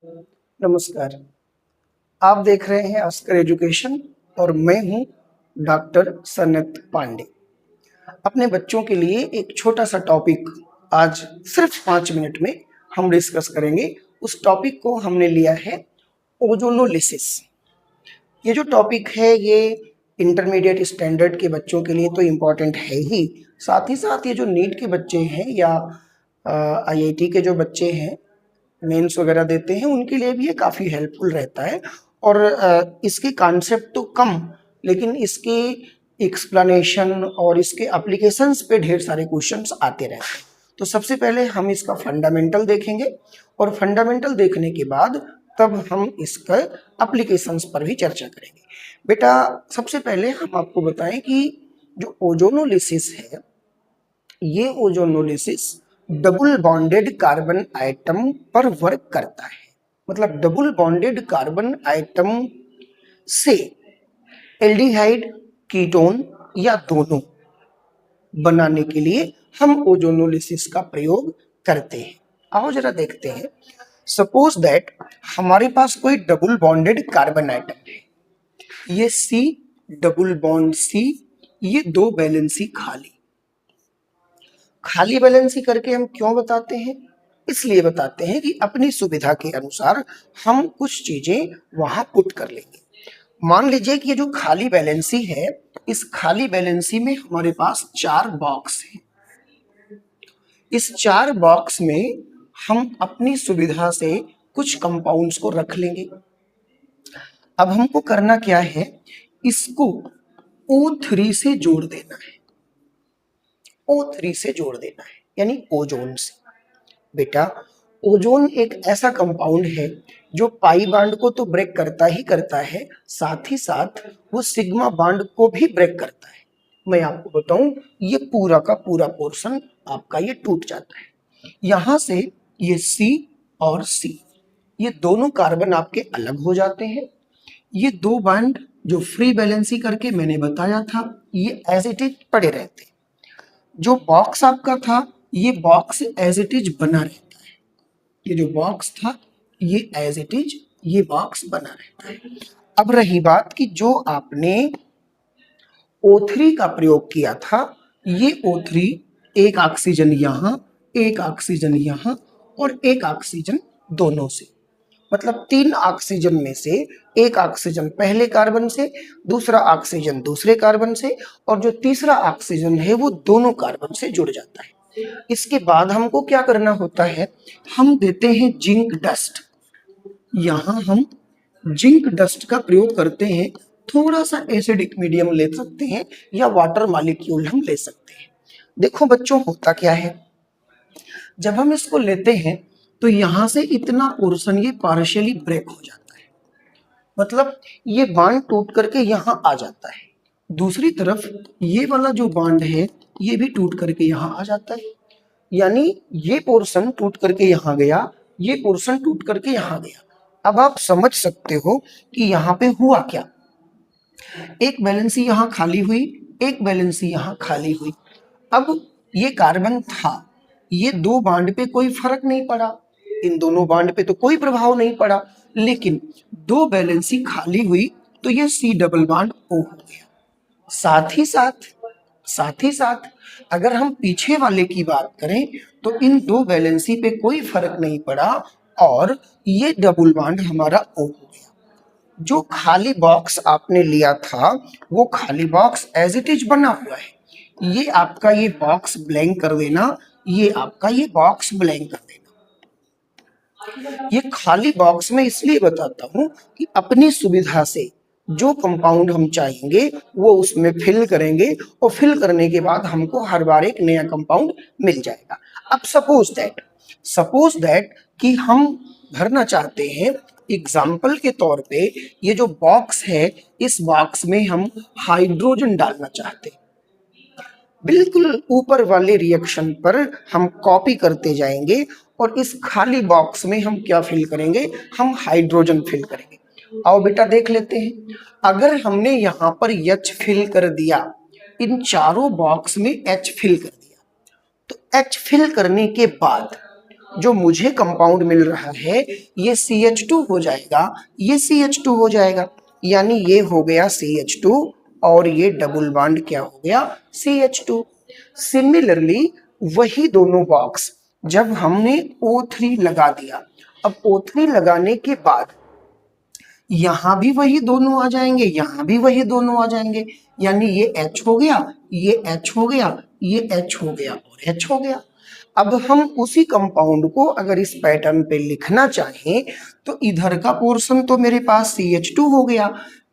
नमस्कार। आप देख रहे हैं अस्कर एजुकेशन और मैं हूं डॉक्टर सनत पांडे। अपने बच्चों के लिए एक छोटा सा टॉपिक आज सिर्फ 5 मिनट में हम डिस्कस करेंगे। उस टॉपिक को हमने लिया है ओजोनोलिसिस। ये जो टॉपिक है ये इंटरमीडिएट स्टैंडर्ड के बच्चों के लिए तो इम्पॉर्टेंट है ही, साथ ही साथ ये जो नीट के बच्चे हैं या आईआईटी के जो बच्चे हैं, मेंस वगैरह देते हैं, उनके लिए भी ये काफ़ी हेल्पफुल रहता है। और इसके कॉन्सेप्ट तो कम, लेकिन इसके एक्सप्लेनेशन और इसके एप्लीकेशंस पे ढेर सारे क्वेश्चंस आते रहते हैं। तो सबसे पहले हम इसका फंडामेंटल देखेंगे और फंडामेंटल देखने के बाद तब हम इसका एप्लीकेशंस पर भी चर्चा करेंगे। बेटा, सबसे पहले हम आपको बताएं कि जो ओजोनोलिसिस है, ये ozonolysis double bonded carbon atom पर वर्क करता है। मतलब डबल बॉन्डेड कार्बन आइटम से एल्डिहाइड, कीटोन या दोनों बनाने के लिए हम ओजोनोलिसिस का प्रयोग करते हैं। आओ जरा देखते हैं। सपोज दैट हमारे पास कोई डबल बॉन्डेड कार्बन आइटम है, ये C डबल बॉन्ड C, ये दो वैलेंसी खाली। खाली वैलेंसी करके हम क्यों बताते हैं? इसलिए बताते हैं कि अपनी सुविधा के अनुसार हम कुछ चीजें वहां पुट कर लेंगे। मान लीजिए कि ये जो खाली वैलेंसी है, इस खाली वैलेंसी में हमारे पास 4 बॉक्स हैं। इस 4 बॉक्स में हम अपनी सुविधा से कुछ कंपाउंड्स को रख लेंगे। अब हमको करना क्या है, इसको O3 से जोड़ देना है। O3 से जोड़ देना है, यानी ओजोन से। बेटा, ओजोन एक ऐसा कंपाउंड है जो पाई बांड को तो ब्रेक करता ही करता है, साथ ही साथ वो सिग्मा बांड को भी ब्रेक करता है। मैं आपको बताऊं, ये पूरा का पूरा पोर्शन आपका ये टूट जाता है। यहां से ये C और C, ये दोनों कार्बन आपके अलग हो जाते हैं। ये दो बांड जो फ्री बैलेंसी करके मैंने बताया था, ये एज इट इज पड़े रहते हैं। जो बॉक्स आपका था, ये बॉक्स एज इट इज बना रहता है। ये जो बॉक्स था, ये एज इट इज ये बॉक्स बना रहता है। अब रही बात कि जो आपने O3 का प्रयोग किया था, ये O3 एक ऑक्सीजन यहाँ, एक ऑक्सीजन यहाँ और एक ऑक्सीजन दोनों से, मतलब 3 ऑक्सीजन में से एक ऑक्सीजन पहले कार्बन से, दूसरा ऑक्सीजन दूसरे कार्बन से, और जो तीसरा ऑक्सीजन है वो दोनों कार्बन से जुड़ जाता है। इसके बाद हमको क्या करना होता है, हम देते हैं जिंक डस्ट। यहाँ हम जिंक डस्ट का प्रयोग करते हैं। थोड़ा सा एसिडिक मीडियम ले सकते हैं या वाटर मॉलिक्यूल हम ले सकते हैं। देखो बच्चों, होता क्या है, जब हम इसको लेते हैं तो यहां से इतना पोर्शन ये पार्शियली ब्रेक हो जाता है, मतलब ये बांड टूट करके यहां आ जाता है। दूसरी तरफ ये वाला जो बांड है, ये भी टूट करके यहां आ जाता है। यानी ये पोर्शन टूट करके यहां गया, ये पोर्शन टूट करके यहां गया। अब आप समझ सकते हो कि यहाँ पे हुआ क्या। एक वैलेंसी यहाँ खाली हुई, एक वैलेंसी यहाँ खाली हुई। अब ये कार्बन था, ये दो बांड पे कोई फर्क नहीं पड़ा, इन दोनों बांड पे तो कोई प्रभाव नहीं पड़ा, लेकिन दो वैलेंसी खाली हुई तो ये C डबल बांड O हो गया। साथ ही साथ अगर हम पीछे वाले की बात करें तो इन दो वैलेंसी पे कोई फर्क नहीं पड़ा और ये डबल बांड हमारा O हो गया। जो खाली बॉक्स आपने लिया था, वो खाली बॉक्स एज इट इज बना हुआ है। ये आपका ये बॉक्स ब्लैंक कर देना, ये आपका ये बॉक्स ब्लैंक कर देना। ये खाली बॉक्स में इसलिए बताता हूं कि अपनी सुविधा से जो कंपाउंड हम चाहेंगे वो उसमें फिल करेंगे और फिल करने के बाद हमको हर बार एक नया कंपाउंड मिल जाएगा। अब सपोज दैट कि हम भरना चाहते हैं, एग्जाम्पल के तौर पे ये जो बॉक्स है, इस बॉक्स में हम हाइड्रोजन डालना चाहते हैं। बिल्कुल ऊपर वाले रिएक्शन पर हम कॉपी करते जाएंगे और इस खाली बॉक्स में हम क्या फिल करेंगे, हम हाइड्रोजन फिल करेंगे। आओ बेटा देख लेते हैं। अगर हमने यहाँ पर H फिल कर दिया, इन चारों बॉक्स में H फिल कर दिया, तो H फिल करने के बाद जो मुझे कंपाउंड मिल रहा है ये CH2 हो जाएगा, ये CH2 हो जाएगा, यानी ये हो गया CH2 और ये डबल बॉन्ड क्या हो गया CH2। सिमिलरली वही दोनों बॉक्स जब हमने O3 लगा दिया, अब O3 लगाने के बाद यहां भी वही दोनों आ जाएंगे, यहां भी वही दोनों आ जाएंगे, यानी ये H हो गया, ये H हो गया, ये H हो गया और H हो गया। अब हम उसी कंपाउंड को अगर इस पैटर्न पे लिखना चाहें तो इधर का पोर्शन तो मेरे पास CH2 हो गया,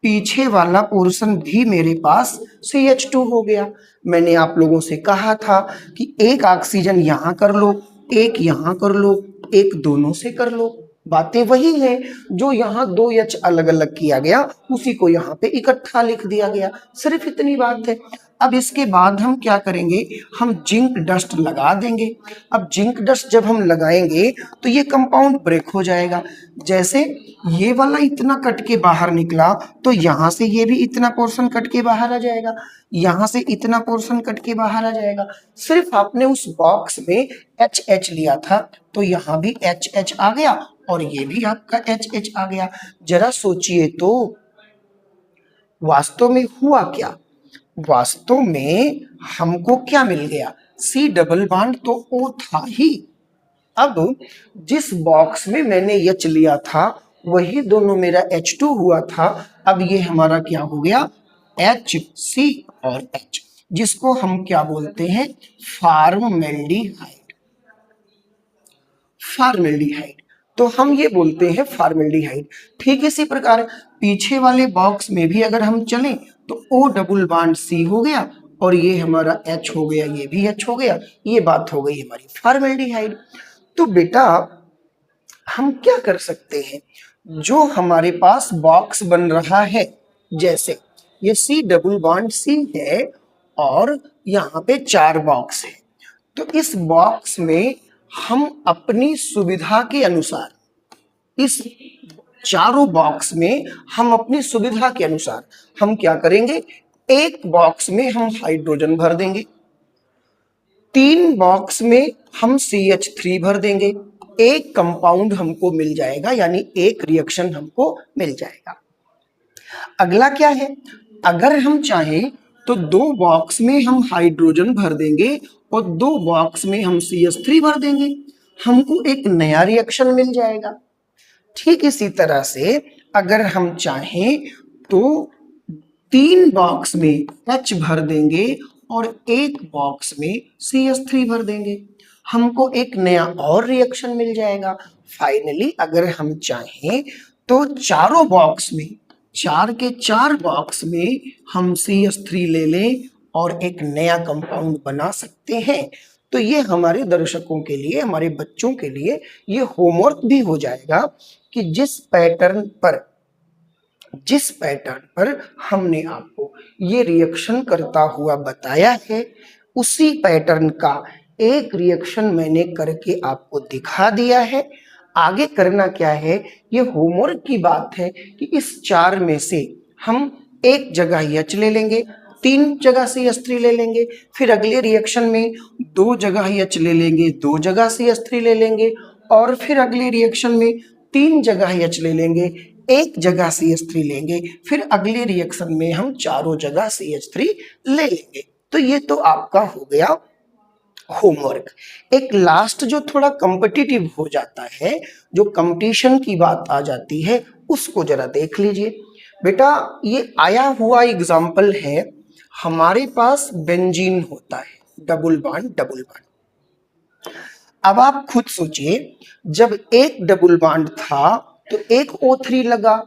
पीछे वाला पोर्शन भी मेरे पास CH2 हो गया। मैंने आप लोगों से कहा था कि एक ऑक्सीजन यहां कर लो, एक यहां कर लो, एक दोनों से कर लो। बातें वही है, जो यहाँ 2H अलग अलग किया गया उसी को यहाँ पे इकट्ठा लिख दिया गया, सिर्फ इतनी बात है। अब इसके बाद हम क्या करेंगे, हम जिंक डस्ट लगा देंगे। अब जिंक डस्ट जब हम लगाएंगे तो ये कंपाउंड ब्रेक हो जाएगा। जैसे ये वाला इतना कट के बाहर निकला तो यहाँ से ये भी इतना पोर्शन कट के बाहर आ जाएगा, यहाँ से इतना पोर्शन कट के बाहर आ जाएगा। सिर्फ आपने उस बॉक्स में HH लिया था तो यहाँ भी HH आ गया और ये भी आपका HH आ गया। जरा सोचिए तो वास्तव में हुआ क्या, वास्तव में हमको क्या मिल गया, C डबल बॉन्ड तो O था ही। अब जिस बॉक्स में मैंने H लिया था वही दोनों मेरा H2 हुआ था, अब ये हमारा क्या हो गया HC और H, जिसको हम क्या बोलते हैं फॉर्मल्डिहाइड। फॉर्मल्डिहाइड तो हम ये बोलते हैं फॉर्मल्डिहाइड। ठीक इसी प्रकार पीछे वाले बॉक्स में भी अगर हम चलें तो O डबल बॉन्ड C हो गया और ये हमारा H हो गया, ये भी H हो गया, ये बात हो गई हमारी फॉर्मल्डिहाइड। तो बेटा हम क्या कर सकते हैं, जो हमारे पास बॉक्स बन रहा है, जैसे ये C डबल बॉन्ड C है और यहाँ पे 4 बॉक्स है, तो इस बॉक्स में हम अपनी सुविधा के अनुसार इस चारों बॉक्स में हम अपनी सुविधा के अनुसार हम क्या करेंगे, एक बॉक्स में हम हाइड्रोजन भर देंगे, 3 बॉक्स में हम CH3 भर देंगे, एक कंपाउंड हमको मिल जाएगा, यानी एक रिएक्शन हमको मिल जाएगा। अगला क्या है, अगर हम चाहें तो 2 बॉक्स में हम हाइड्रोजन भर देंगे और 2 बॉक्स में हम CH3 भर देंगे, हमको एक नया रिएक्शन मिल जाएगा। ठीक इसी तरह से अगर हम चाहें तो 3 बॉक्स में H भर देंगे और एक बॉक्स में CH3 भर देंगे, हमको एक नया और रिएक्शन मिल जाएगा। फाइनली अगर हम चाहें तो चारों बॉक्स में 4 के 4 बॉक्स में हम CH3 ले लें और एक नया कंपाउंड बना सकते हैं। तो ये हमारे दर्शकों के लिए, हमारे बच्चों के लिए ये होमवर्क भी हो जाएगा कि जिस पैटर्न पर हमने आपको ये रिएक्शन करता हुआ बताया है, उसी पैटर्न का एक रिएक्शन मैंने करके आपको दिखा दिया है। आगे करना क्या है, ये होमवर्क की बात है कि इस 4 में से हम एक जगह H ले लेंगे, 3 जगह CH3 ले लेंगे, फिर अगले रिएक्शन में 2 जगह H ले लेंगे, 2 जगह CH3 ले लेंगे, और फिर अगले रिएक्शन में 3 जगह H ले लेंगे, 1 जगह CH3 लेंगे, फिर अगले रिएक्शन में हम चारों जगह CH3 ले लेंगे। तो ये तो आपका हो गया होमवर्क। एक लास्ट जो थोड़ा कॉम्पिटिटिव हो जाता है, जो कंपटीशन की बात आ जाती है, उसको जरा देख लीजिए। बेटा ये आया हुआ एग्जाम्पल है, हमारे पास बेंजीन होता है, डबल बॉन्ड। अब आप खुद सोचिए, जब एक डबल बॉन्ड था तो एक O3 लगा,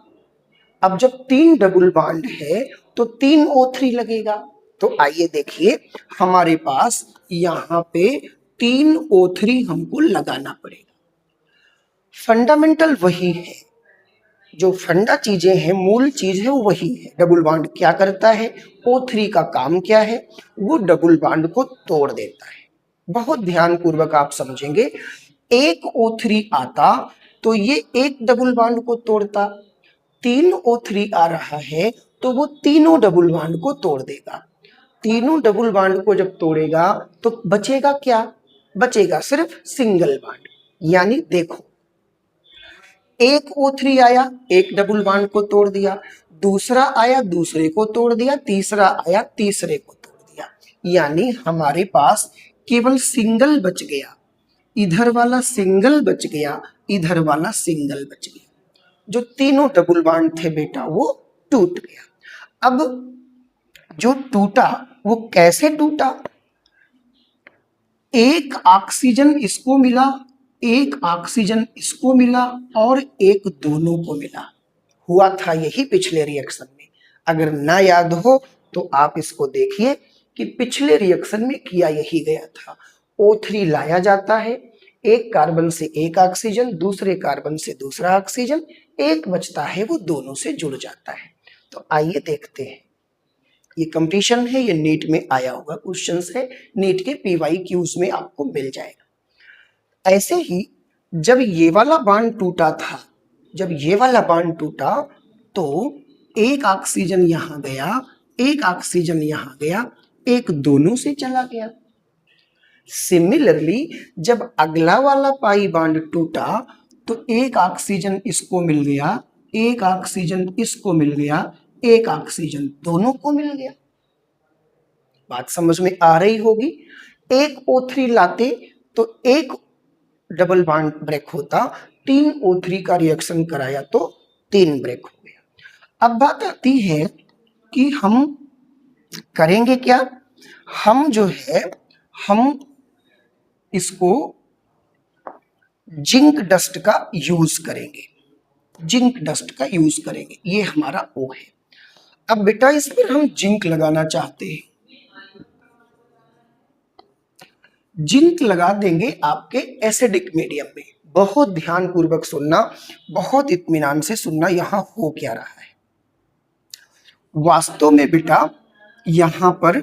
अब जब 3 डबल बॉन्ड है तो 3 O3 लगेगा। तो आइए देखिए, हमारे पास यहाँ पे 3 O3 हमको लगाना पड़ेगा। फंडामेंटल वही है, जो फंडा चीजें हैं, मूल चीज है वो वही है। डबल बॉन्ड क्या करता है, O3 का काम क्या है, वो डबल बॉन्ड को तोड़ देता है। बहुत ध्यान पूर्वक आप समझेंगे, एक O3 आता तो ये एक डबल बॉन्ड को तोड़ता, 3 O3 आ रहा है तो वो तीनों डबल बॉन्ड को तोड़ देगा। तीनों डबल बॉन्ड को जब तोड़ेगा तो बचेगा क्या, बचेगा सिर्फ सिंगल बॉन्ड। यानी देखो, एक O3 आया, एक डबल बॉन्ड को तोड़ दिया, दूसरा आया दूसरे को तोड़ दिया, तीसरा आया तीसरे को तोड़ दिया, यानी हमारे पास केवल सिंगल बच गया। इधर वाला सिंगल बच गया, इधर वाला सिंगल बच गया। जो तीनों डबल बॉन्ड थे बेटा वो टूट गया। अब जो टूटा वो कैसे टूटा? एक ऑक्सीजन इसको मिला, एक ऑक्सीजन इसको मिला और एक दोनों को मिला। हुआ था यही पिछले रिएक्शन में। अगर ना याद हो तो आप इसको देखिए कि पिछले रिएक्शन में किया यही गया था। O3 लाया जाता है, एक कार्बन से एक ऑक्सीजन, दूसरे कार्बन से दूसरा ऑक्सीजन, एक बचता है वो दोनों से जुड़ जाता है। तो आइए देखते हैं, ये कंपटीशन है, ये नीट में आया होगा, क्वेश्चंस है, नीट के PYQs में आपको मिल जाएगा। ऐसे ही जब ये वाला बॉन्ड टूटा था, जब ये वाला बॉन्ड टूटा तो एक ऑक्सीजन यहां गया, एक ऑक्सीजन यहां गया, एक दोनों से चला गया। सिमिलरली जब अगला वाला पाई बॉन्ड टूटा तो एक ऑक्सीजन इसको मिल गया, एक ऑक्सीजन इसको मिल गया, एक ऑक्सीजन दोनों को मिल गया। बात समझ में आ रही होगी। एक O3 लाते तो एक डबल बॉन्ड ब्रेक होता, 3 O3 का रिएक्शन कराया तो 3 ब्रेक हो गया। अब बात आती है कि हम करेंगे क्या? हम जो है हम इसको जिंक डस्ट का यूज करेंगे, जिंक डस्ट का यूज करेंगे। ये हमारा O है। अब बेटा इस पर हम जिंक लगाना चाहते हैं, जिंक लगा देंगे आपके एसिडिक मीडियम में। बहुत ध्यान पूर्वक सुनना, बहुत इत्मीनान से सुनना, यहां हो क्या रहा है। वास्तव में बेटा यहां पर